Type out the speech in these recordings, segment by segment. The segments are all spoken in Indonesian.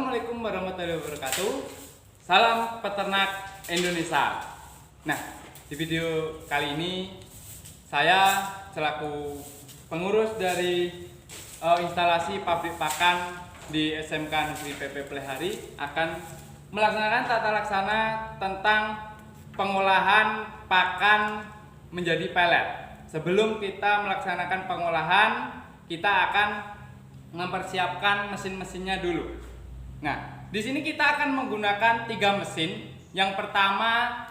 Assalamualaikum warahmatullahi wabarakatuh. Salam peternak Indonesia. Nah, di video kali ini saya selaku pengurus dari instalasi pabrik pakan di SMK Negeri PP Plehari akan melaksanakan tata laksana tentang pengolahan pakan menjadi pelet. Sebelum kita melaksanakan pengolahan, kita akan mempersiapkan mesin-mesinnya dulu. Nah, di sini kita akan menggunakan 3 mesin. Yang pertama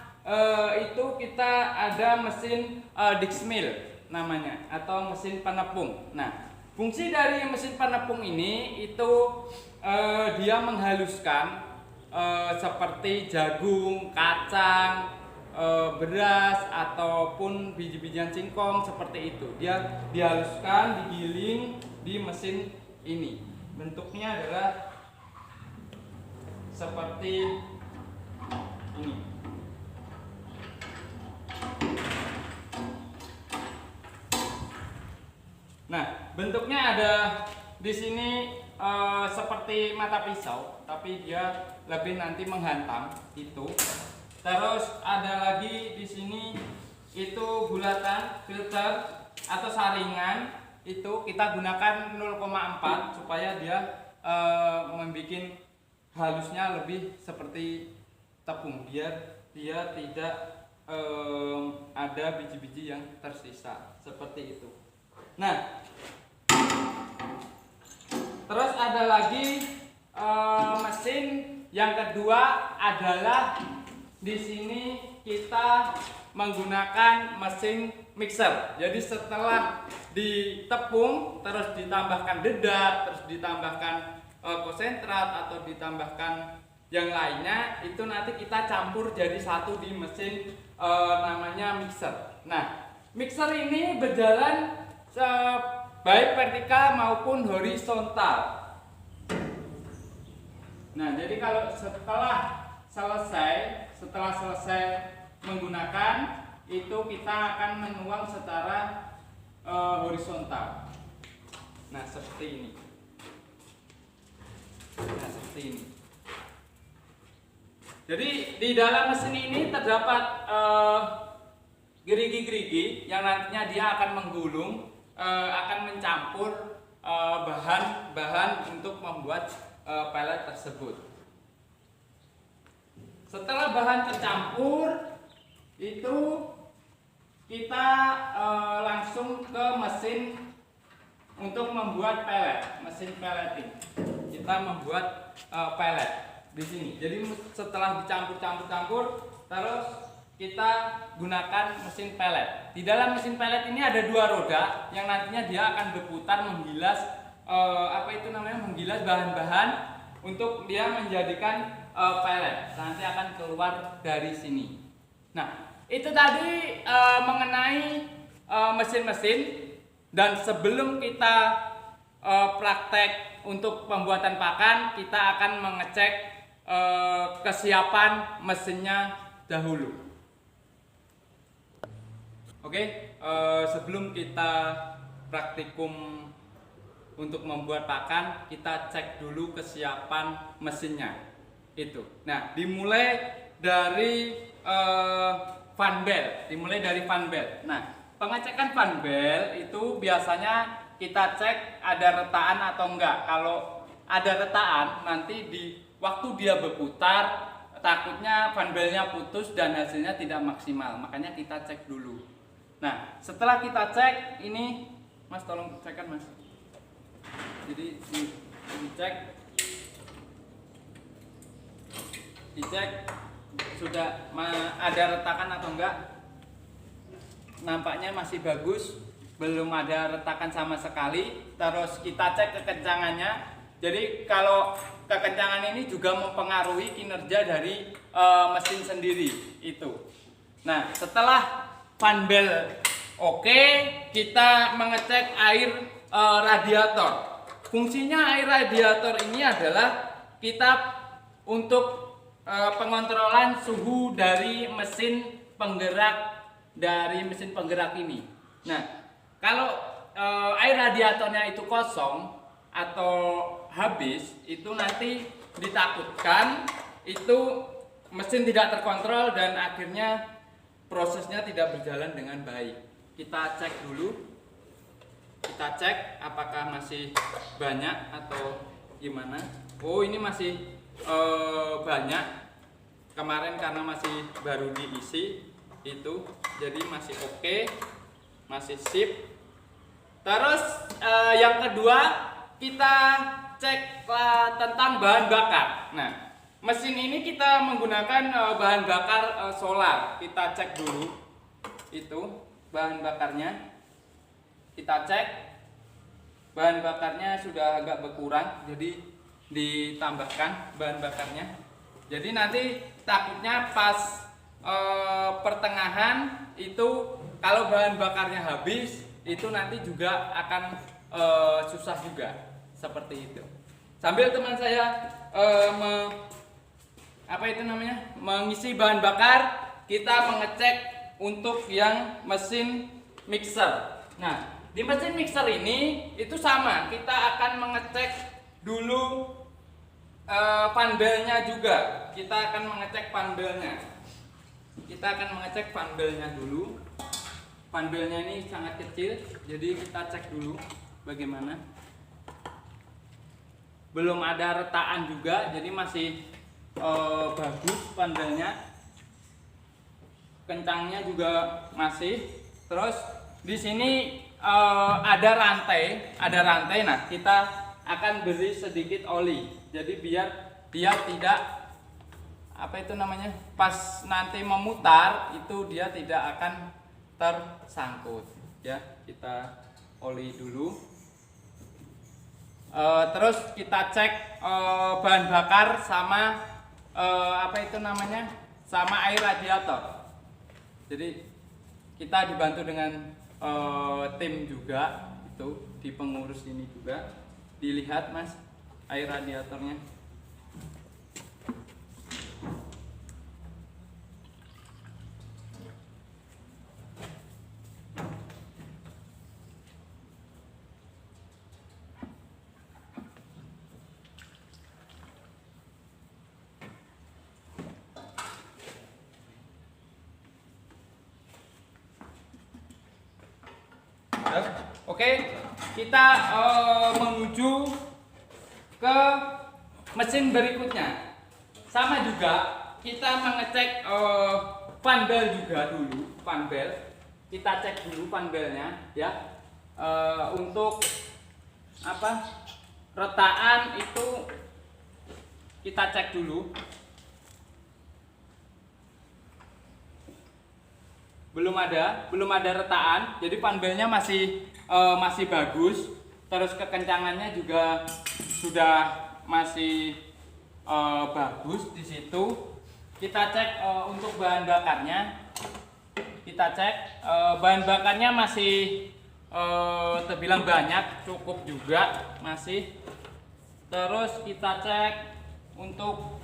itu kita ada mesin Dixmill namanya, atau mesin penepung. Nah, fungsi dari mesin penepung ini itu dia menghaluskan seperti jagung, kacang, beras ataupun biji-bijian singkong seperti itu. Dia dihaluskan, digiling di mesin ini. Bentuknya adalah seperti ini. Nah, bentuknya ada di sini seperti mata pisau, tapi dia lebih nanti menghantam itu. Terus ada lagi di sini itu bulatan filter atau saringan, itu kita gunakan 0,4 supaya dia membuat halusnya lebih seperti tepung, biar dia tidak ada biji-biji yang tersisa seperti itu. Nah, terus ada lagi mesin yang kedua adalah di sini kita menggunakan mesin mixer. Jadi setelah ditepung, terus ditambahkan dedak, terus ditambahkan konsentrat atau ditambahkan yang lainnya, itu nanti kita campur jadi satu di mesin namanya mixer. Nah, mixer ini berjalan baik vertikal maupun horizontal. Nah, jadi kalau setelah selesai menggunakan itu, kita akan menuang secara horizontal. Nah, seperti ini. Jadi di dalam mesin ini terdapat gerigi-gerigi yang nantinya dia akan menggulung, akan mencampur bahan-bahan untuk membuat pelet tersebut. Setelah bahan tercampur, itu kita langsung ke mesin untuk membuat pelet, mesin pelleting. Kita membuat pelet di sini. Jadi setelah dicampur-campur, terus kita gunakan mesin pelet. Di dalam mesin pelet ini ada 2 roda yang nantinya dia akan berputar menggilas menggilas bahan-bahan untuk dia menjadikan pelet. Nanti akan keluar dari sini. Nah, itu tadi mengenai mesin-mesin. Dan sebelum kita praktek untuk pembuatan pakan, kita akan mengecek kesiapan mesinnya dahulu. Oke, sebelum kita praktikum untuk membuat pakan, kita cek dulu kesiapan mesinnya itu. Nah, dimulai dari fan bell. Nah, pengecekan fan bell itu biasanya kita cek ada retakan atau enggak. Kalau ada retakan, nanti di waktu dia berputar takutnya fan bellnya putus dan hasilnya tidak maksimal. Makanya kita cek dulu. Nah, setelah kita cek ini, Mas tolong cekkan, Mas. Jadi dicek sudah ada retakan atau enggak. Nampaknya masih bagus, belum ada retakan sama sekali. Terus kita cek kekencangannya. Jadi kalau kekencangan ini juga mempengaruhi kinerja dari mesin sendiri itu. Nah, setelah fan bell oke, kita mengecek air radiator. Fungsinya air radiator ini adalah kita untuk pengontrolan suhu dari mesin penggerak ini. Nah, kalau air radiatornya itu kosong atau habis, itu nanti ditakutkan itu mesin tidak terkontrol dan akhirnya prosesnya tidak berjalan dengan baik. Kita cek dulu, kita cek apakah masih banyak atau gimana. Oh, ini masih banyak, kemarin karena masih baru diisi itu, jadi masih oke, masih sip. Terus yang kedua, kita cek tentang bahan bakar. Nah, mesin ini kita menggunakan bahan bakar solar. Kita cek dulu itu bahan bakarnya. Kita cek bahan bakarnya sudah agak berkurang, jadi ditambahkan bahan bakarnya. Jadi nanti takutnya pas pertengahan itu kalau bahan bakarnya habis, itu nanti juga akan susah juga, seperti itu. Sambil teman saya mengisi bahan bakar, kita mengecek untuk yang mesin mixer. Nah, di mesin mixer ini itu sama, kita akan mengecek dulu panelnya juga. Kita akan mengecek panelnya. Kita akan mengecek panelnya dulu. Panelnya ini sangat kecil, jadi kita cek dulu bagaimana. Belum ada retaan juga, jadi masih bagus panelnya. Kencangnya juga masih. Terus di sini ada rantai. Nah, kita akan beri sedikit oli. Jadi biar dia tidak pas nanti memutar itu dia tidak akan tersangkut. Ya, kita oli dulu. Terus kita cek bahan bakar sama sama air radiator. Jadi kita dibantu dengan tim juga, itu di pengurus ini juga. Dilihat Mas air radiatornya. Oke, kita menuju ke mesin berikutnya. Sama juga, kita mengecek panel juga dulu, panel. Kita cek dulu panelnya, ya. Untuk retaan itu kita cek dulu. Belum ada retaan, jadi panelnya masih bagus. Terus kekencangannya juga sudah masih bagus di situ. Kita cek untuk bahan bakarnya. Kita cek bahan bakarnya masih terbilang banyak, cukup juga masih. Terus kita cek untuk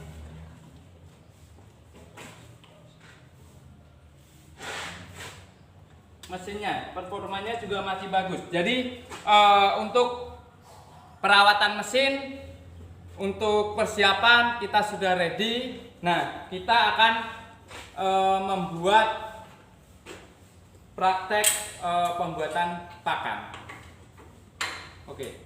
mesinnya, performanya juga masih bagus. Jadi untuk perawatan mesin, untuk persiapan kita sudah ready. Nah, kita akan membuat praktek pembuatan pakan. Oke.